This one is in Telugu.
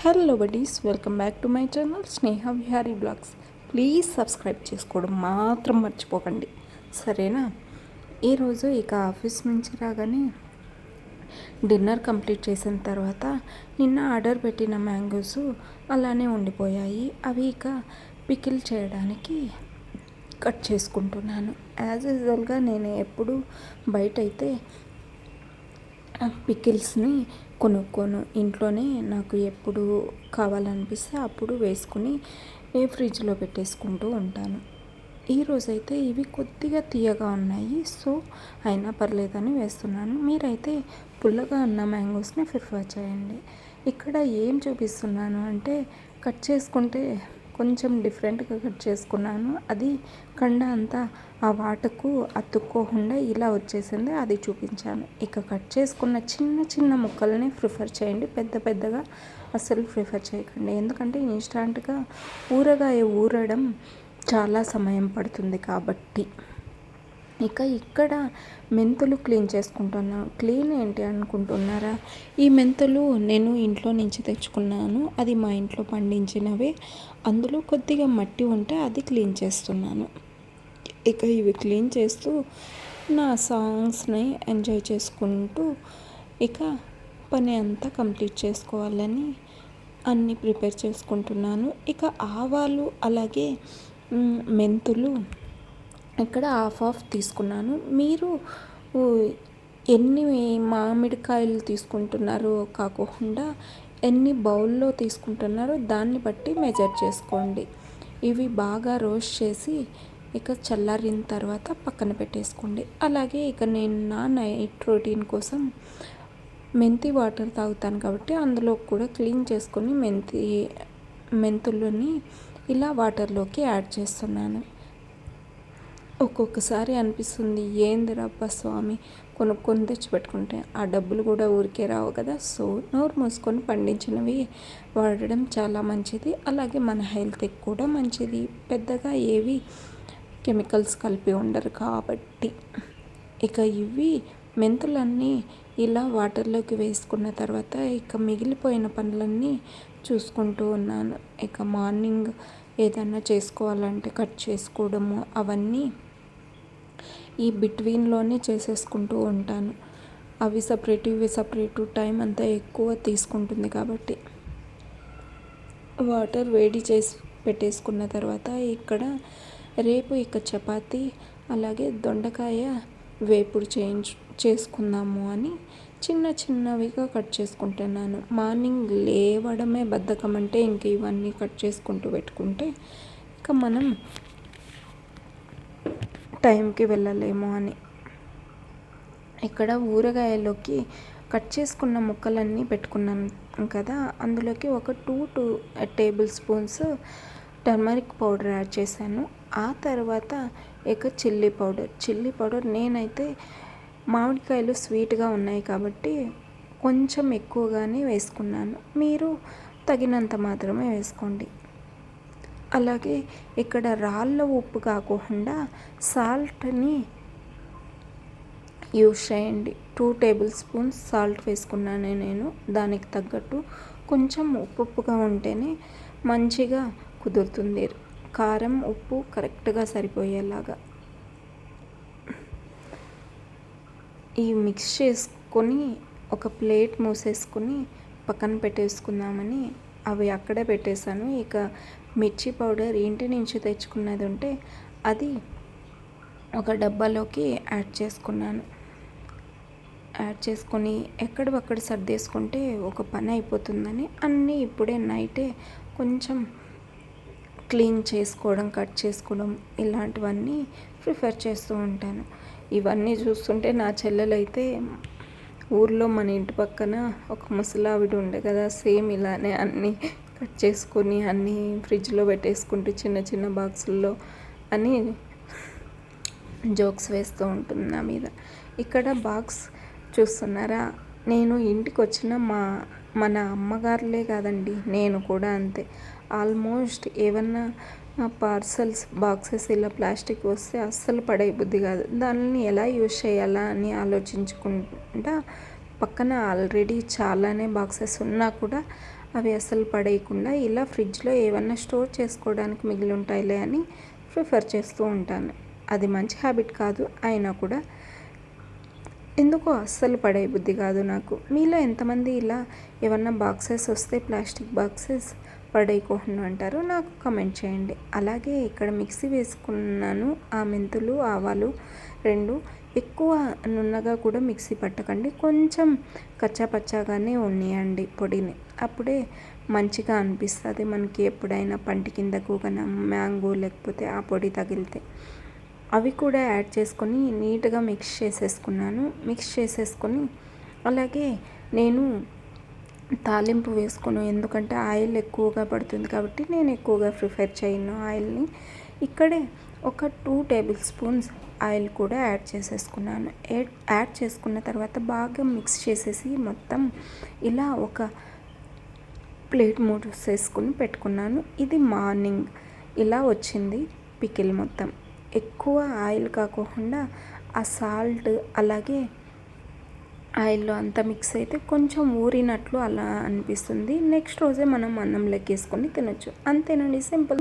Hello buddies, welcome back to my channel Sneha Vihari blogs. Please subscribe చేసుకోవడం మాత్రం మర్చిపోకండి, సరేనా? ఈరోజు ఇక ఆఫీస్ నుంచి రాగానే డిన్నర్ కంప్లీట్ చేసిన తర్వాత నిన్న ఆర్డర్ పెట్టిన మ్యాంగోస్ అలానే ఉండిపోయాయి. అవి ఇక పికిల్ చేయడానికి కట్ చేసుకుంటున్నాను. యాజ్ యూజువల్గా నేను ఎప్పుడు బయట అయితే పికిల్స్ని కొనుక్కోను. ఇంట్లోనే నాకు ఎప్పుడు కావాలనిపిస్తే అప్పుడు వేసుకుని ఫ్రిడ్జ్లో పెట్టేసుకుంటూ ఉంటాను. ఈరోజైతే ఇవి కొద్దిగా తీయగా ఉన్నాయి, సో అయినా పర్లేదని వేస్తున్నాను. మీరైతే పుల్లగా ఉన్న మ్యాంగోస్ని ప్రిఫర్ చేయండి. ఇక్కడ ఏం చూపిస్తున్నాను అంటే, కట్ చేసుకుంటే కొంచెం డిఫరెంట్గా కట్ చేసుకున్నాను. అది కండ అంతా ఆ వాటకు అతుక్కోకుండా ఇలా వచ్చేసింది, అది చూపించాను. ఇక కట్ చేసుకున్న చిన్న చిన్న ముక్కల్ని ప్రిఫర్ చేయండి, పెద్ద పెద్దగా అస్సలు ప్రిఫర్ చేయకండి. ఎందుకంటే ఇన్స్టాంట్గా ఊరగాయ ఊరడం చాలా సమయం పడుతుంది కాబట్టి. ఇక ఇక్కడ మెంతులు క్లీన్ చేసుకుంటున్నాను. క్లీన్ ఏంటి అనుకుంటున్నారా? ఈ మెంతులు నేను ఇంట్లో నుంచి తెచ్చుకున్నాను. అది మా ఇంట్లో పండించినవే. అందులో కొద్దిగా మట్టి ఉంటే అది క్లీన్ చేస్తున్నాను. ఇక ఇవి క్లీన్ చేస్తూ నా సాంగ్స్ని ఎంజాయ్ చేసుకుంటూ ఇక పని అంతా కంప్లీట్ చేసుకోవాలని అన్నీ ప్రిపేర్ చేసుకుంటున్నాను. ఇక ఆవాలు అలాగే మెంతులు ఇక్కడ హాఫ్ తీసుకున్నాను. మీరు ఎన్ని మామిడికాయలు తీసుకుంటున్నారో కాకుండా ఎన్ని బౌల్లో తీసుకుంటున్నారో దాన్ని బట్టి మెజర్ చేసుకోండి. ఇవి బాగా రోస్ట్ చేసి ఇక చల్లారిన తర్వాత పక్కన పెట్టేసుకోండి. అలాగే ఇక నేను నా నైట్ రొటీన్ కోసం మెంతి వాటర్ తాగుతాను కాబట్టి అందులో కూడా క్లీన్ చేసుకొని మెంతులని ఇలా వాటర్లోకి యాడ్ చేస్తున్నాను. ఒక్కొక్కసారి అనిపిస్తుంది, ఏందిరబ్బా స్వామి, కొనుక్కొని తెచ్చిపెట్టుకుంటే ఆ డబ్బులు కూడా ఊరికే రావు కదా. సో నోరు మూసుకొని పండించినవి వాడడం చాలా మంచిది. అలాగే మన హెల్త్కి కూడా మంచిది. పెద్దగా ఏవి కెమికల్స్ కలిపి ఉండరు కాబట్టి. ఇక ఇవి మెంతులన్నీ ఇలా వాటర్లోకి వేసుకున్న తర్వాత ఇక మిగిలిపోయిన పనులన్నీ చూసుకుంటూ ఉన్నాను. ఇక మార్నింగ్ ఏదైనా చేసుకోవాలంటే కట్ చేసుకోవడము అవన్నీ ఈ బిట్వీన్లోనే చేసేసుకుంటూ ఉంటాను. అవి సపరేట్ ఇవి సపరేటు, టైం అంతా ఎక్కువ తీసుకుంటుంది కాబట్టి. వాటర్ వేడి చేసి పెట్టేసుకున్న తర్వాత ఇక్కడ రేపు ఇక చపాతీ అలాగే దొండకాయ వేపుడు చేసుకుందాము అని చిన్న చిన్నవిగా కట్ చేసుకుంటున్నాను. మార్నింగ్ లేవడమే బద్ధకం అంటే ఇంక ఇవన్నీ కట్ చేసుకుంటూ పెట్టుకుంటే ఇక మనం టైంకి వెళ్ళలేము అని. ఇక్కడ ఊరగాయలోకి కట్ చేసుకున్న ముక్కలన్నీ పెట్టుకున్నాను కదా, అందులోకి ఒక 2 table spoons turmeric powder add చేశాను. ఆ తర్వాత ఇక చిల్లీ పౌడర్ నేనైతే మామిడికాయలు స్వీట్గా ఉన్నాయి కాబట్టి కొంచెం ఎక్కువగానే వేసుకున్నాను. మీరు తగినంత మాత్రమే వేసుకోండి. అలాగే ఇక్కడ రాళ్ళ ఉప్పు కాకుండా సాల్ట్ని యూస్ చేయండి. 2 టేబుల్ స్పూన్స్ సాల్ట్ వేసుకున్నాను నేను. దానికి తగ్గట్టు కొంచెం ఉప్పుగా ఉంటేనే మంచిగా కుదురుతుంది. కారం ఉప్పు కరెక్ట్గా సరిపోయేలాగా ఈ మిక్స్ చేసుకొని ఒక ప్లేట్ మూసేసుకొని పక్కన పెట్టేసుకుందామని అవి అక్కడే పెట్టేశాను. ఇక మిర్చి పౌడర్ ఇంటి నుంచి తెచ్చుకున్నది ఉంటే అది ఒక డబ్బాలోకి యాడ్ చేసుకొని ఎక్కడవక్కడ సర్దేసుకుంటే ఒక పని అయిపోతుందని అన్నీ ఇప్పుడే నైటే కొంచెం క్లీన్ చేసుకోవడం, కట్ చేసుకోవడం ఇలాంటివన్నీ ప్రిఫర్ చేస్తూ ఉంటాను. ఇవన్నీ చూస్తుంటే నా చెల్లెలైతే ఊర్లో మన ఇంటి పక్కన ఒక ముసలావిడ ఉండే కదా, సేమ్ ఇలానే అన్నీ కట్ చేసుకొని అన్నీ ఫ్రిడ్జ్లో పెట్టేసుకుంటూ చిన్న చిన్న బాక్సుల్లో అని జోక్స్ వేస్తూ ఉంటుంది నా మీద. ఇక్కడ బాక్స్ చూస్తున్నారా? నేను ఇంటికి వచ్చిన మన అమ్మగారులే కాదండి, నేను కూడా అంతే. ఆల్మోస్ట్ ఏమన్నా పార్సల్స్ బాక్సెస్ ఇలా ప్లాస్టిక్ వస్తే అస్సలు పడేయబుద్ధి కాదు. దానిని ఎలా యూజ్ చేయాలా అని ఆలోచించుకుంటా పక్కన ఆల్రెడీ చాలానే బాక్సెస్ ఉన్నా కూడా అవి అస్సలు పడేయకుండా ఇలా ఫ్రిడ్జ్లో ఏమన్నా స్టోర్ చేసుకోవడానికి మిగిలి ఉంటాయిలే అని ప్రిఫర్ చేస్తూ ఉంటాను. అది మంచి హ్యాబిట్ కాదు, అయినా కూడా ఎందుకో అస్సలు పడే బుద్ధి కాదు నాకు. మీలో ఎంతమంది ఇలా ఏమన్నా బాక్సెస్ వస్తే ప్లాస్టిక్ బాక్సెస్ పడేయకుండా అంటారు, నాకు కమెంట్ చేయండి. అలాగే ఇక్కడ మిక్సీ వేసుకున్నాను. ఆ మెంతులు ఆవాలు 2 ఎక్కువ నున్నగా కూడా మిక్సీ పట్టకండి, కొంచెం కచ్చాపచ్చాగానే ఉన్నయండి పొడిని. అప్పుడే మంచిగా అనిపిస్తుంది మనకి. ఎప్పుడైనా పంటి కిందకు కన్నా మ్యాంగో లేకపోతే ఆ పొడి తగిలితే అవి కూడా యాడ్ చేసుకొని నీట్గా మిక్స్ చేసేసుకొని అలాగే నేను తాలింపు వేసుకోను, ఎందుకంటే ఆయిల్ ఎక్కువగా పడుతుంది కాబట్టి నేను ఎక్కువగా ప్రిఫర్ చేయను ఆయిల్ని. ఇక్కడే ఒక 2 టేబుల్ స్పూన్స్ ఆయిల్ కూడా యాడ్ చేసేసుకున్నాను. యాడ్ చేసుకున్న తర్వాత బాగా మిక్స్ చేసేసి మొత్తం ఇలా ఒక ప్లేట్ మూసేసుకుని పెట్టుకున్నాను. ఇది మార్నింగ్ ఇలా వచ్చింది పికిల్ మొత్తం. ఎక్కువ ఆయిల్ కాకుండా ఆ సాల్ట్ అలాగే ఆయిల్లో అంతా మిక్స్ అయితే కొంచెం ఊరినట్లు అలా అనిపిస్తుంది. నెక్స్ట్ రోజే మనం అన్నం లెక్కేసుకొని తినొచ్చు. అంతేనండి, సింపుల్.